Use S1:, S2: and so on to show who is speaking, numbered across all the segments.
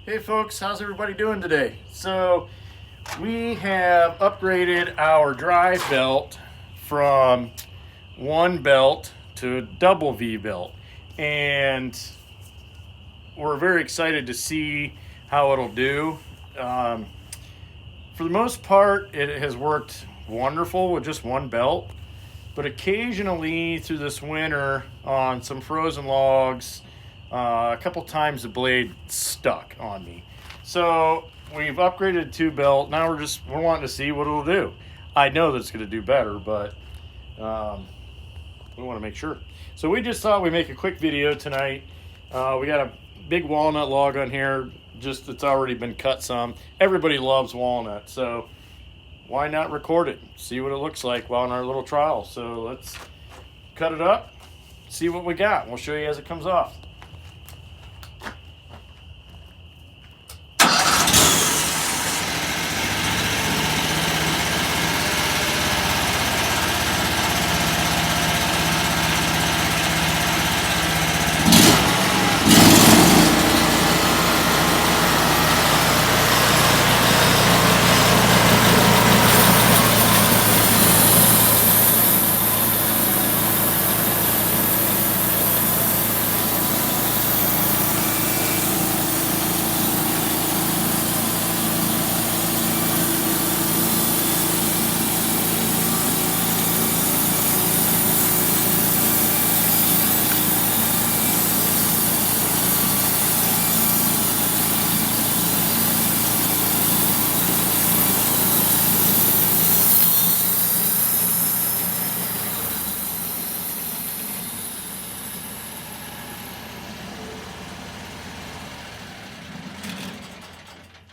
S1: Hey folks, how's everybody doing today? So we have upgraded our drive belt from one belt to a double V belt, and we're very excited to see how it'll do. For the most part, it has worked wonderful with just one belt, but occasionally through this winter on some frozen logs, a couple times the blade stuck on me. So we've upgraded to belt. Now we're wanting to see what it'll do. I know that it's going to do better, but we want to make sure. So we just thought we'd make a quick video tonight. We got a big walnut log on here. It's already been cut some. Everybody loves walnut, so why not record it? See what it looks like while in our little trial. So let's cut it up, see what we got. We'll show you as it comes off.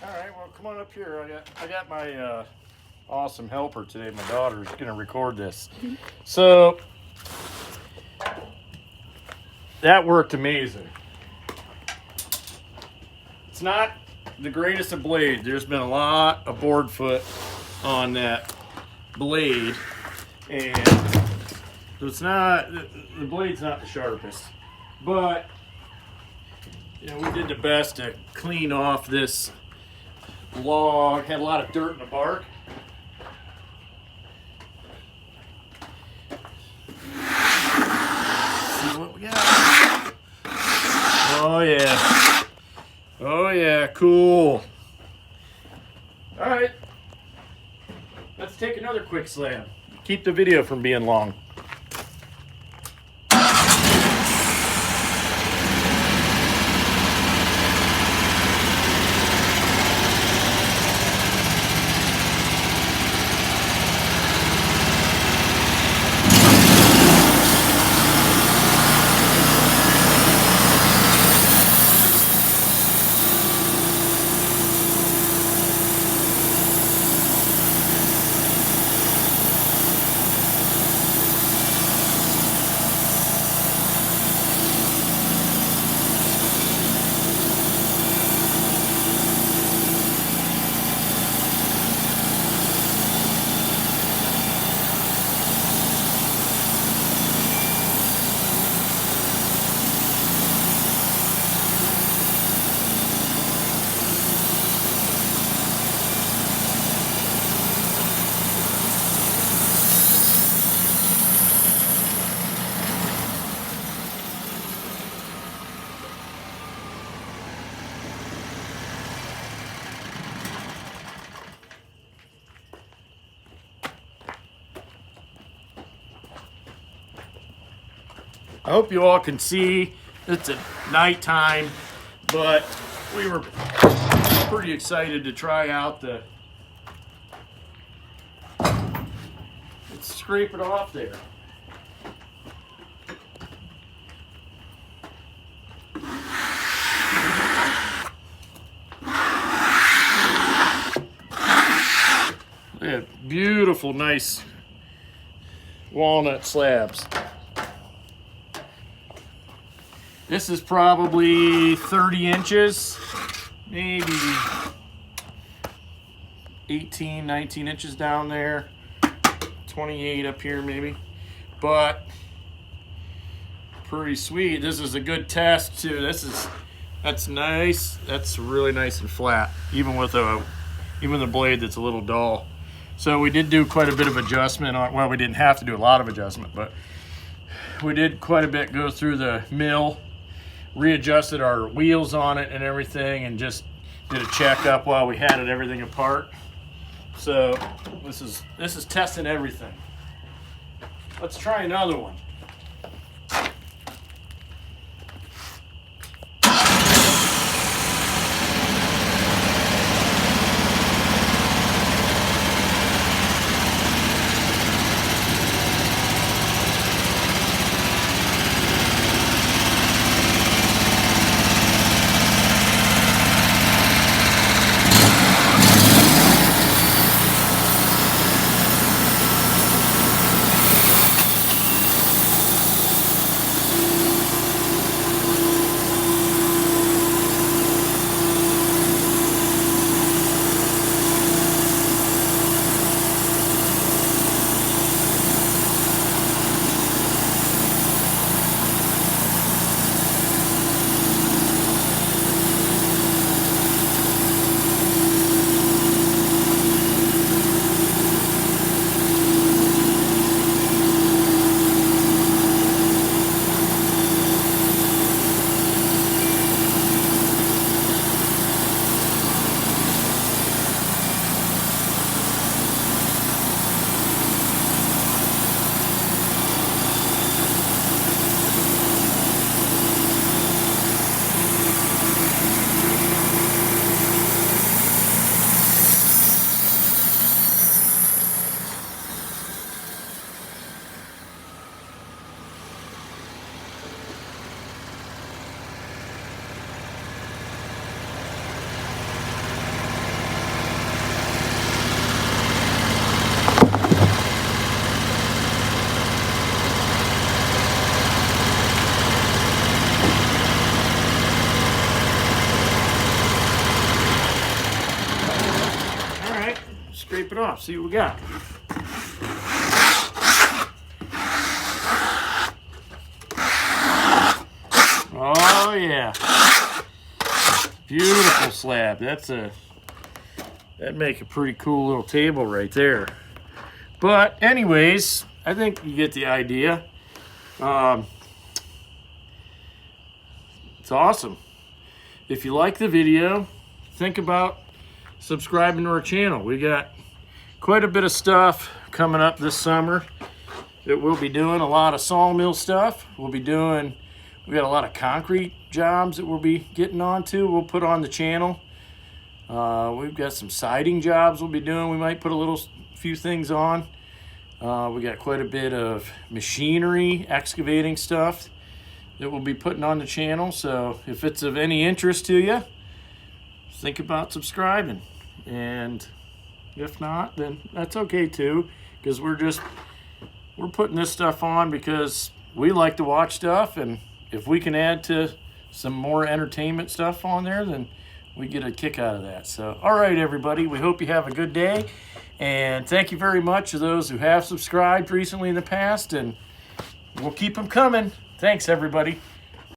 S1: Alright, well come on up here. I got my awesome helper today. My daughter's going to record this. So that worked amazing. It's not the greatest of blades. There's been a lot of board foot on that blade, and so it's not, the blade's not the sharpest, but you know, we did the best to clean off this log. Had a lot of dirt in the bark. See what we got. Oh yeah. Oh yeah, cool. All right. Let's take another quick slab. Keep the video from being long. I hope you all can see. It's at nighttime, but we were pretty excited to try out let's scrape it off there. Look at beautiful, nice walnut slabs. This is probably 30 inches, maybe 18, 19 inches down there, 28 up here maybe, but pretty sweet. This is a good test too. This is That's nice. That's really nice and flat, even with even the blade that's a little dull. So we did do quite a bit of adjustment on, well, we didn't have to do a lot of adjustment, but we did quite a bit go through the mill, readjusted our wheels on it and everything, and just did a checkup while we had it everything apart. So this is testing everything. Let's try another one. Scrape it off, see what we got. Oh yeah, beautiful slab. That'd make a pretty cool little table right there. But anyways, I think you get the idea. It's awesome. If you like the video, think about subscribing to our channel. We got quite a bit of stuff coming up this summer that we'll be doing. A lot of sawmill stuff. We got a lot of concrete jobs that we'll be getting onto. We'll put on the channel. We've got some siding jobs we'll be doing. We might put a few things on. We got quite a bit of machinery, excavating stuff that we'll be putting on the channel. So if it's of any interest to you, think about subscribing. And if not, then that's okay too, because we're putting this stuff on because we like to watch stuff, and if we can add to some more entertainment stuff on there, then we get a kick out of that. So all right, everybody, we hope you have a good day, and thank you very much to those who have subscribed recently in the past, and we'll keep them coming. Thanks, everybody.